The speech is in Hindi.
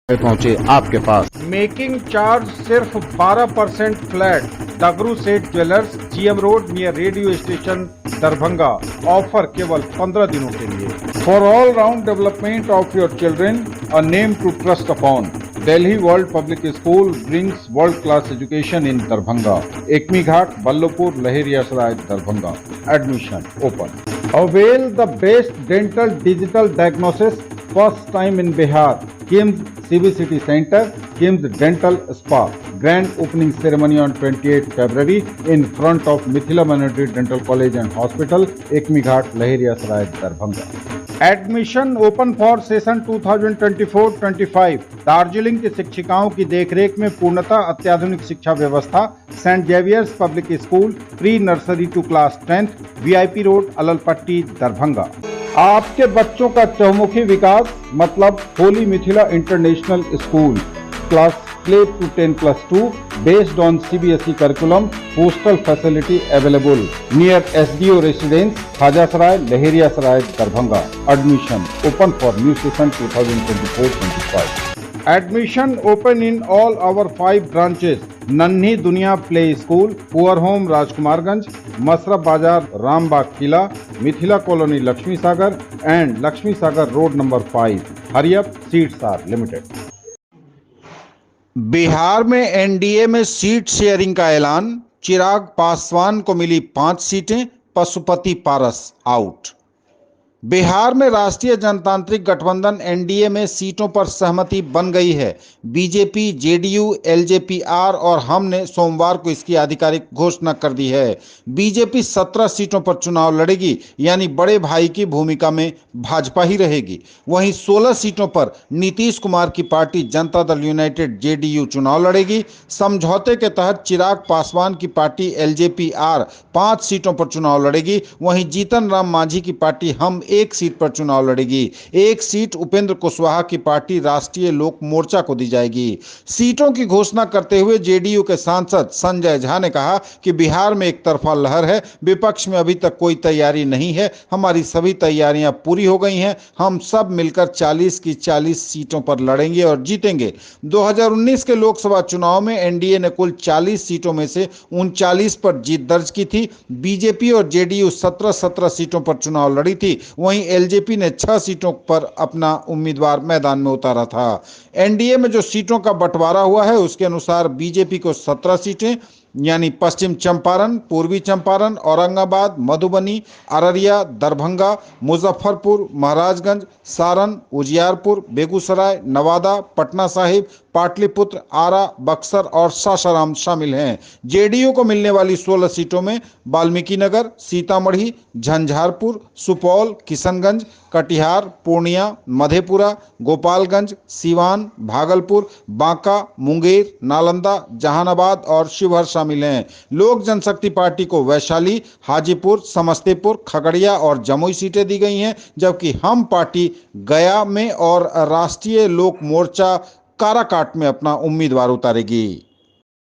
पहुंचे आपके पास। मेकिंग चार्ज सिर्फ 12% flat. Dagru Seth jewellers, GM road near radio station, Darbhanga. Offer केवल 15 दिनों के लिए। For all round development of your children, a name to trust upon. Delhi World Public School brings world-class education in Darbhanga. Ekmi Ghat, Ballopur, Lahiriya Saray, Darbhanga. Admission open. Avail the best dental digital diagnosis first time in Bihar. KIMS CBCT Center, KIMS Dental Spa. Grand opening ceremony on 28 February in front of Mithila Minority Dental College and Hospital, Ekmi Ghat, Lahiriya Saray, Darbhanga. Admission open for session 2024-25। Darjeeling की शिक्षिकाओं की देखरेख में पूर्णतः अत्याधुनिक शिक्षा व्यवस्था। Saint Xavier's public school, pre nursery to class 10th, VIP road, Allalpatti, Darbhanga. आपके बच्चों का चहुमुखी विकास मतलब holy Mithila international school. Class play to 10+2 based on CBSE curriculum. Hostel facility available near SDO residence, Khaja Sarai, Lahiriya Sarai, Darbhanga. Admission open for new session 2024-25. Admission open in all our 5 branches. नन्ही दुनिया play school, poor home Rajkumarganj, Masarraf Bazar Rambagh Kila, Mithila colony Lakshmi Sagar and Lakshmi Sagar road number 5। Hurry up, seats are limited. Bihar में एनडीए में सीट शेयरिंग का ऐलान। चिराग पासवान को मिली 5 सीटें, पशुपति पारस आउट। बिहार में राष्ट्रीय जनतांत्रिक गठबंधन एनडीए में सीटों पर सहमति बन गई है। बीजेपी, जेडीयू, एलजेपीआर और हम ने सोमवार को इसकी आधिकारिक घोषणा कर दी है। बीजेपी 17 सीटों पर चुनाव लड़ेगी, यानी बड़े भाई की भूमिका में भाजपा ही रहेगी। वहीं 16 सीटों पर नीतीश कुमार की party Janata Dal United JDU चुनाव लड़ेगी। समझौते के तहत चिराग पासवान की पार्टी एलजेपीआर 5 सीटों पर चुनाव लड़ेगी। वहीं जीतन राम मांझी की पार्टी हम 1 सीट पर चुनाव लड़ेगी। 1 सीट उपेंद्र कुशवाहा की पार्टी राष्ट्रीय लोक मोर्चा को दी जाएगी। सीटों की घोषणा करते हुए जेडीयू के सांसद संजय झा ने कहा कि बिहार में एक तरफा लहर है, विपक्ष में अभी तक कोई तैयारी नहीं है। हमारी सभी तैयारियां पूरी हो गई हैं। हम सब मिलकर 40 की 40 सीटों पर लड़ेंगे और जीतेंगे। 2019 के लोकसभा चुनाव में एनडीए ने कुल 40 सीटों में से 39 पर जीत दर्ज की थी। बीजेपी और जेडीयू 17 सीटों पर चुनाव लड़ी थी। वहीं एलजेपी ने 6 सीटों पर अपना उम्मीदवार मैदान में उतारा था। एनडीए में जो सीटों का बंटवारा हुआ है उसके अनुसार बीजेपी को 17 सीटें यानी पश्चिम चंपारण, पूर्वी चंपारण, औरंगाबाद, मधुबनी, अररिया, दरभंगा, मुजफ्फरपुर, महाराजगंज, सारण, उजियारपुर, बेगूसराय, नवादा, पटना साहिब, पाटलिपुत्र, आरा, बक्सर और सासाराम शामिल हैं। जेडीयू को मिलने वाली 16 सीटों में वाल्मीकिनगर, सीतामढ़ी, झंझारपुर, सुपौल, किशनगंज, कटिहार, पूर्णिया, मधेपुरा, गोपालगंज, सीवान, भागलपुर, बांका, मुंगेर, नालंदा, जहानाबाद और शिवहर शामिल हैं। लोक जनशक्ति पार्टी को वैशाली, हाजीपुर, समस्तीपुर, खगड़िया और जमुई सीटें दी गई हैं, जबकि हम पार्टी गया में और राष्ट्रीय लोक मोर्चा काराकाट में अपना उम्मीदवार उतारेगी।